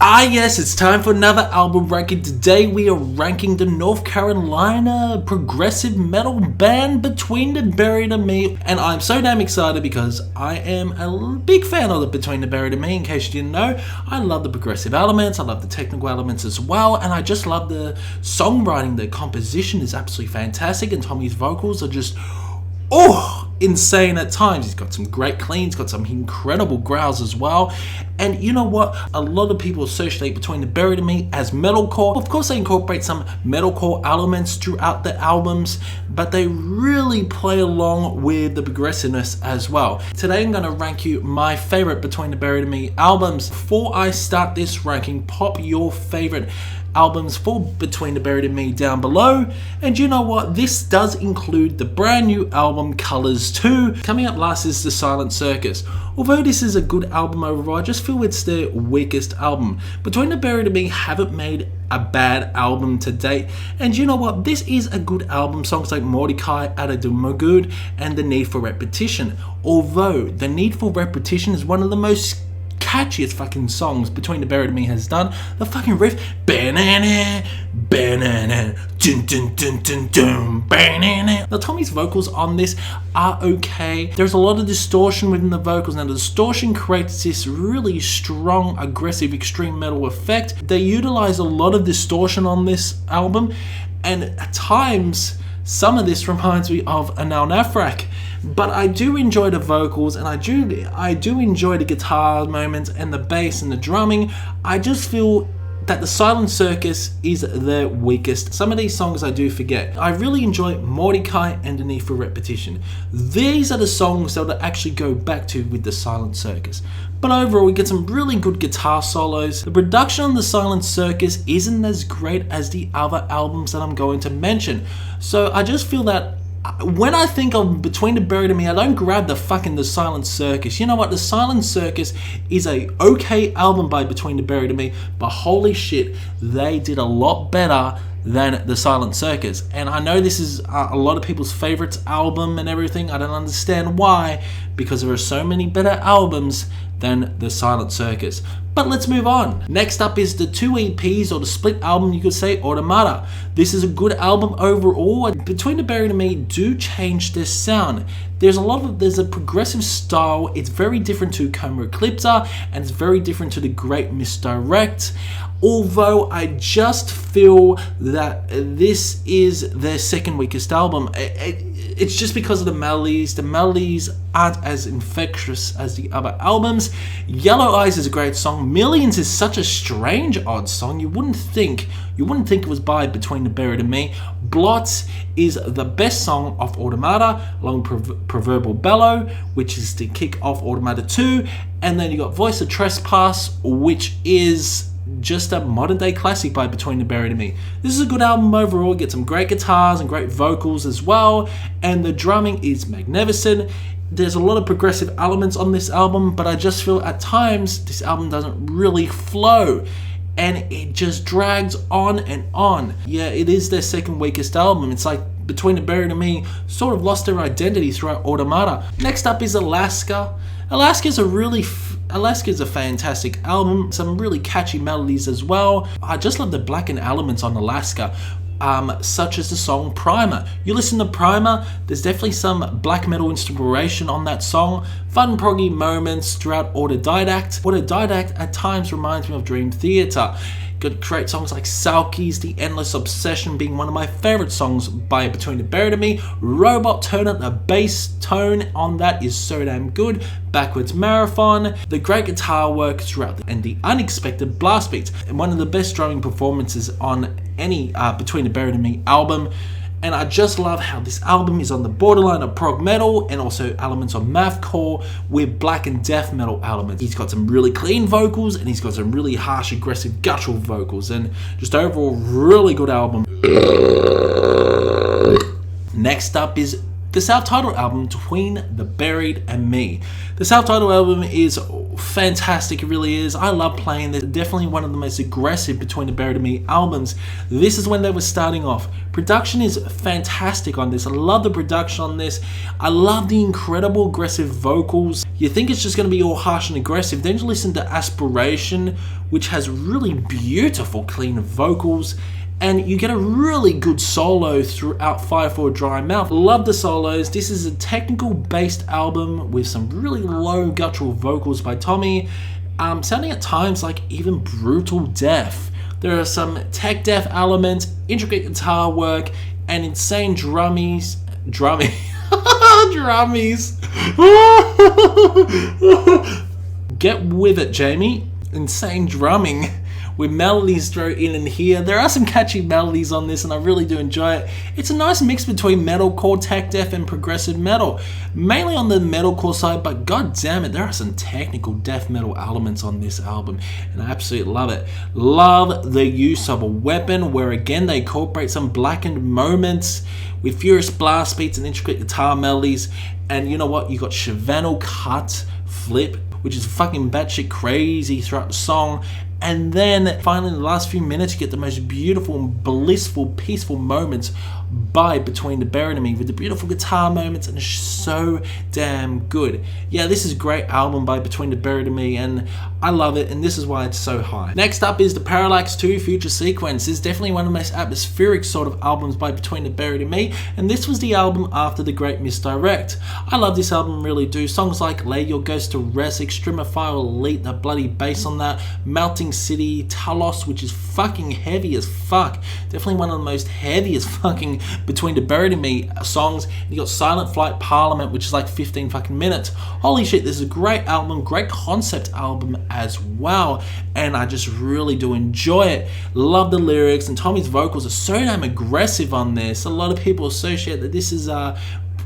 Ah yes, it's time for another album ranking. Today we are ranking the North Carolina progressive metal band Between the Buried and Me. And I'm so damn excited because I am a big fan of the Between the Buried and Me. In case you didn't know, I love the progressive elements, I love the technical elements as well, and I just love the songwriting. The composition is absolutely fantastic, and Tommy's vocals are just insane at times. He's got some great cleans, got some incredible growls as well. And you know what? A lot of people associate Between the Buried and Me as metalcore. Of course, they incorporate some metalcore elements throughout the albums, but they really play along with the progressiveness as well. Today, I'm going to rank you my favorite Between the Buried and Me albums. Before I start this ranking, pop your favorite albums for Between the Buried and Me down below. And you know what? This does include the brand new album Colors 2. Coming up last is the Silent Circus. Although this is a good album overall, I just feel it's their weakest album. Between the Buried and Me haven't made a bad album to date, and you know what? This is a good album. Songs like Mordecai, Ada de Mogud, and The Need for Repetition. Although The Need for Repetition is one of the most catchiest fucking songs Between the Buried and Me has done. The fucking riff, banana, banana, dun dun dun dun dun, banana. Now Tommy's vocals on this are okay. There's a lot of distortion within the vocals. Now the distortion creates this really strong, aggressive, extreme metal effect. They utilize a lot of distortion on this album, and at times some of this reminds me of Anal Nafrak. But I do enjoy the vocals, and I do enjoy the guitar moments and the bass and the drumming. I just feel that the Silent Circus is the weakest. Some of these songs I do forget. I really enjoy Mordecai and The Need for Repetition. These are the songs that I actually go back to with the Silent Circus. But overall, we get some really good guitar solos. The production on the Silent Circus isn't as great as the other albums that I'm going to mention. So I just feel that when I think of Between the Buried and Me, I don't grab the Silent Circus. You know what? The Silent Circus is a okay album by Between the Buried and Me, but holy shit, they did a lot better than the Silent Circus. And I know this is a lot of people's favorites album and everything. I don't understand why, because there are so many better albums than the Silent Circus. But let's move on. Next up is the 2 EPs, or the split album, you could say, Automata. This is a good album overall. Between the Buried and Me do change their sound. There's a progressive style. It's very different to Coma Ecliptic, and it's very different to the Great Misdirect. Although I just feel that this is their second weakest album. It's just because of the melodies. The melodies aren't as infectious as the other albums. Yellow Eyes is a great song. Millions is such a strange, odd song. You wouldn't think it was by Between the Buried and Me. Blots is the best song of Automata, along with Proverbial Bellow, which is to kick off Automata 2. And then you got Voice of Trespass, which is just a modern day classic by Between the Buried and Me. This is a good album overall. Get some great guitars and great vocals as well, and the drumming is magnificent. There's a lot of progressive elements on this album, but I just feel at times this album doesn't really flow, and it just drags on and on. Yeah, it is their second weakest album. It's like Between the Buried and Me sort of lost their identity throughout Automata. Next up is Alaska. Alaska is a fantastic album. Some really catchy melodies as well. I just love the blackened elements on Alaska, such as the song Primer. You listen to Primer, there's definitely some black metal inspiration on that song. Fun proggy moments throughout Autodidact. Autodidact at times reminds me of Dream Theater. Got great songs like Salki's The Endless Obsession being one of my favorite songs by Between the Buried and Me. Robot Turn Up, the bass tone on that is so damn good. Backwards Marathon, the great guitar work throughout, and the unexpected blast beats. And one of the best drumming performances on any Between the Buried and Me album. And I just love how this album is on the borderline of prog metal and also elements of mathcore with black and death metal elements. He's got some really clean vocals, and he's got some really harsh, aggressive, guttural vocals, and just overall really good album. Next up is the self-titled album Between the Buried and Me. The self-titled album is fantastic, it really is. I love playing this. Definitely one of the most aggressive Between the Buried and Me albums. This is when they were starting off. Production is fantastic on this. I love the production on this. I love the incredible aggressive vocals. You think it's just going to be all harsh and aggressive, then you listen to Aspiration, which has really beautiful clean vocals, and you get a really good solo throughout Fire for a Dry Mouth. Love the solos. This is a technical based album with some really low guttural vocals by Tommy, sounding at times like even brutal death. There are some tech death elements, intricate guitar work, and insane drummies. Get with it, Jamie. Insane drumming with melodies thrown in and here. There are some catchy melodies on this and I really do enjoy it. It's a nice mix between metalcore, tech death and progressive metal. Mainly on the metalcore side, but god damn it, there are some technical death metal elements on this album and I absolutely love it. Love the use of a weapon where again they incorporate some blackened moments with furious blast beats and intricate guitar melodies. And you know what, you got Shavanel cut flip, which is fucking batshit crazy throughout the song. And then finally in the last few minutes you get the most beautiful, blissful, peaceful moments by Between the Buried and Me with the beautiful guitar moments, and it's so damn good. Yeah, this is a great album by Between the Buried and Me and I love it, and this is why it's so high. Next up is the Parallax 2 Future Sequence. This is definitely one of the most atmospheric sort of albums by Between the Buried and Me, and this was the album after the Great Misdirect. I love this album, really do. Songs like Lay Your Ghost to Rest, Extremophiles Elite, the bloody bass on that, Melting City, Talos, which is fucking heavy as fuck. Definitely one of the most heaviest fucking Between the Buried and Me songs. And you got Silent Flight Parliament, which is like 15 fucking minutes. Holy shit, this is a great album, great concept album as well, and I just really do enjoy it. Love the lyrics, and Tommy's vocals are so damn aggressive on this. A lot of people associate that this is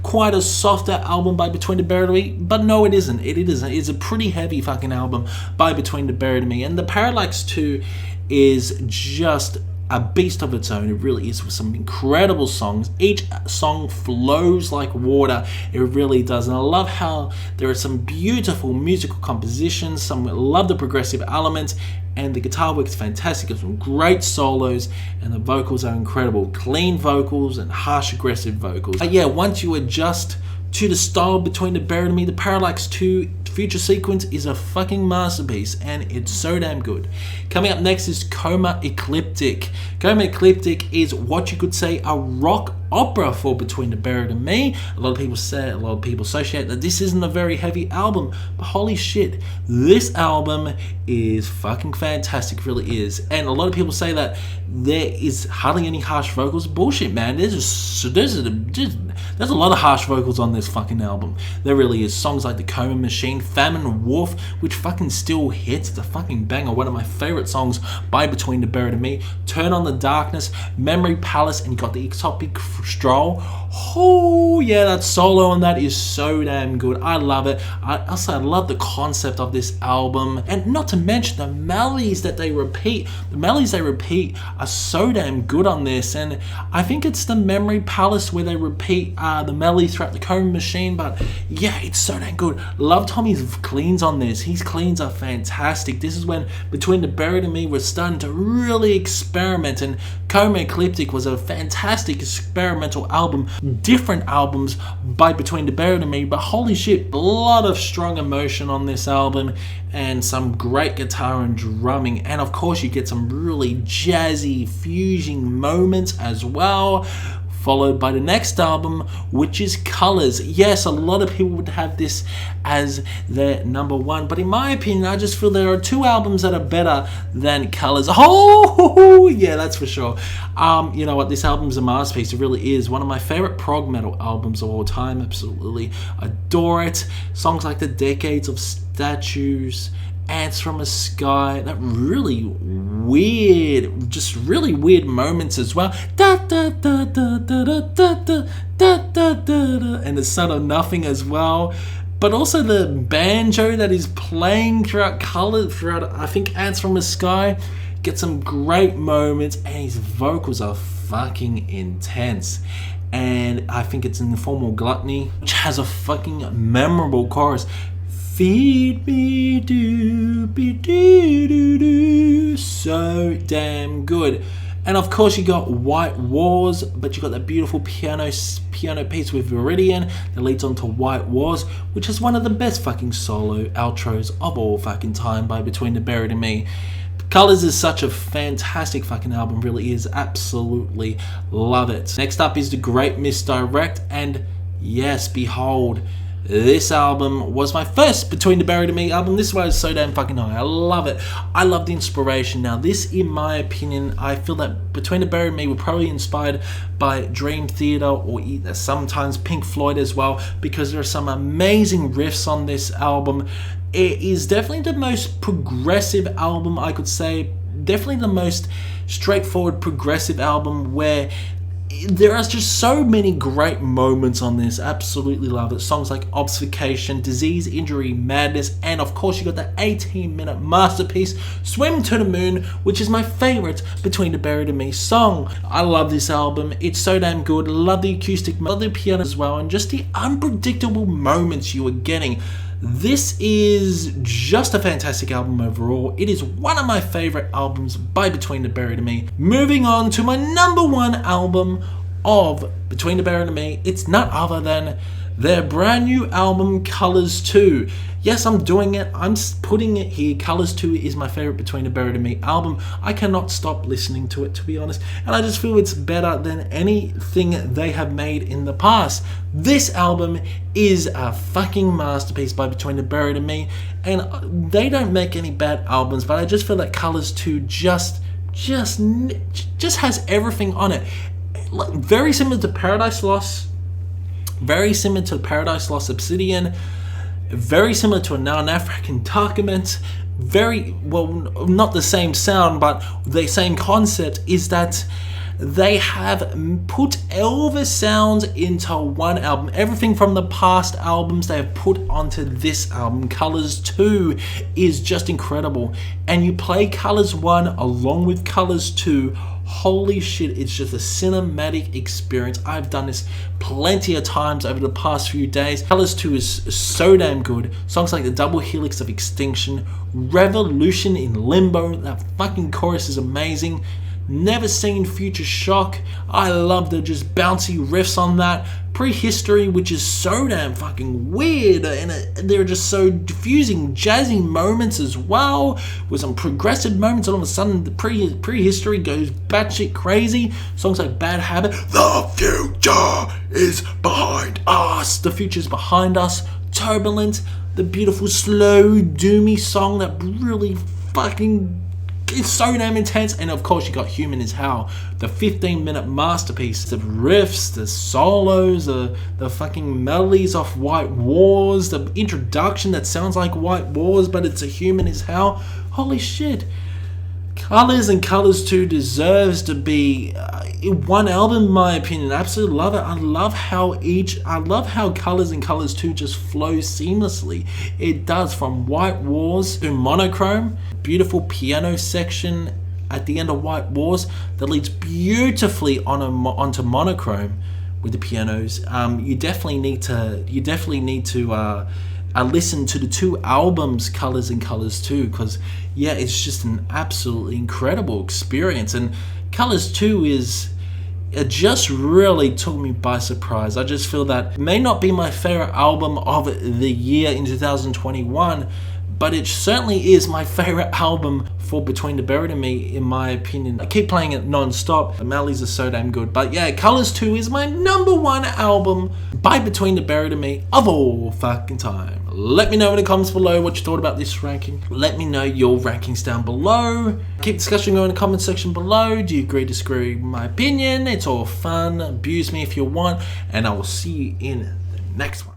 quite a softer album by Between the Buried and Me, but no, it isn't. It isn't. It's a pretty heavy fucking album by Between the Buried and Me, and the Parallax 2 is just a beast of its own. It really is, with some incredible songs. Each song flows like water. It really does. And I love how there are some beautiful musical compositions. Love the progressive elements. And the guitar work is fantastic. There's some great solos. And the vocals are incredible. Clean vocals and harsh, aggressive vocals. But yeah, once you adjust to the style Between the Buried and Me, the Parallax 2 Future Sequence is a fucking masterpiece, and it's so damn good. Coming up next is Coma Ecliptic. Coma Ecliptic is what you could say a rock opera for Between the Buried and Me. A lot of people associate that this isn't a very heavy album, but holy shit, this album is fucking fantastic, really is. And a lot of people say that there is hardly any harsh vocals. Bullshit, man. There's a lot of harsh vocals on this fucking album. There really is. Songs like The Coma Machine, Famine Wolf, which fucking still hits. It's a fucking banger. One of my favorite songs by Between the Buried and Me. Turn on the Darkness, Memory Palace, and you got the Ectopic Stroll. Oh yeah, that solo on that is so damn good. I love it. I love the concept of this album, and not to mention the melodies that they repeat. The melodies they repeat are so damn good on this, and I think it's the Memory Palace where they repeat the melody throughout the Coma Machine, but yeah, it's so damn good. Love Tommy's cleans on this. His cleans are fantastic. This is when Between the Buried and Me was starting to really experiment, and Coma Ecliptic was a fantastic experimental album. Different albums by Between the Buried and Me, but holy shit, a lot of strong emotion on this album and some great guitar and drumming, and of course you get some really jazzy fusing moments as well, followed by the next album, which is Colors. Yes, a lot of people would have this as their number one, but in my opinion, I just feel there are two albums that are better than Colors. Oh, yeah, that's for sure. You know what, this album's a masterpiece. It really is. One of my favorite prog metal albums of all time. Absolutely adore it. Songs like The Decades of Statues, Ants from a Sky, that really weird, just really weird moments as well. Da, da, da, da, da, da, da, da, da, da, da, and the Son of Nothing as well. But also the banjo that is playing throughout I think Ants from a Sky, get some great moments, and his vocals are fucking intense. And I think it's Informal Gluttony, which has a fucking memorable chorus. Feed me, doobie doo doo doo. So damn good. And of course you got White Wars, but you got that beautiful piano piece with Viridian that leads on to White Wars, which is one of the best fucking solo outros of all fucking time by Between the Buried and Me. Colors is such a fantastic fucking album, really is. Absolutely love it. Next up is the Great Misdirect, and yes, behold, this album was my first Between the Buried and Me album. This is why it's so damn fucking high. I love it. I love the inspiration. Now this, in my opinion, I feel that Between the Buried and Me were probably inspired by Dream Theater or sometimes Pink Floyd as well, because there are some amazing riffs on this album. It is definitely the most progressive album, I could say. Definitely the most straightforward progressive album where there are just so many great moments on this. Absolutely love it. Songs like Obfuscation, Disease, Injury, Madness, and of course you got that 18-minute masterpiece, Swim to the Moon, which is my favorite Between the Buried and Me song. I love this album. It's so damn good. Love the acoustic, love the piano as well, and just the unpredictable moments you are getting. This is just a fantastic album overall. It is one of my favorite albums by Between the Buried and Me. Moving on to my number one album of Between the Buried and Me, it's none other than their brand new album, Colors 2. Yes, I'm doing it. I'm putting it here. Colors 2 is my favorite Between the Buried and Me album. I cannot stop listening to it, to be honest. And I just feel it's better than anything they have made in the past. This album is a fucking masterpiece by Between the Buried and Me. And they don't make any bad albums, but I just feel that Colors 2 just has everything on it. Very similar to Paradise Lost. Very similar to Paradise Lost Obsidian. Very similar to a Now-African Document. Very, well, not the same sound, but the same concept is that they have put all the sounds into one album. Everything from the past albums they have put onto this album. Colors 2 is just incredible. And you play Colors 1 along with Colors 2. Holy shit, it's just a cinematic experience. I've done this plenty of times over the past few days. Colors 2 is so damn good. Songs like the Double Helix of Extinction, Revolution in Limbo, that fucking chorus is amazing. Never Seen Future Shock, I love the just bouncy riffs on that. Prehistory, which is so damn fucking weird, and they're just so diffusing, jazzy moments as well, with some progressive moments, and all of a sudden the prehistory goes batshit crazy. Songs like Bad Habit, The Future is Behind Us, The Future's Behind Us, Turbulent, the beautiful slow doomy song that really fucking, it's so damn intense. And of course you got Human Is Hell, the 15-minute masterpiece. The riffs, the solos, the fucking melodies of White Wars, the introduction that sounds like White Wars but it's a Human Is Hell. Holy shit. Colors and Colors 2 deserves to be one album in my opinion. Absolutely love it. I love how Colors and Colors 2 just flow seamlessly. It does, from White Wars to Monochrome. Beautiful piano section at the end of White Wars that leads beautifully onto Monochrome with the pianos. You definitely need to listen to the two albums, Colors and Colors 2, because yeah, it's just an absolutely incredible experience. And Colors 2 it just really took me by surprise. I just feel that it may not be my favorite album of the year in 2021, but it certainly is my favorite album for Between the Buried and Me, in my opinion. I keep playing it non-stop. The melodies are so damn good. But yeah, Colors 2 is my number one album by Between the Buried and Me of all fucking time. Let me know in the comments below what you thought about this ranking. Let me know your rankings down below. Keep discussion going in the comment section below. Do you agree, disagree with my opinion? It's all fun. Abuse me if you want. And I will see you in the next one.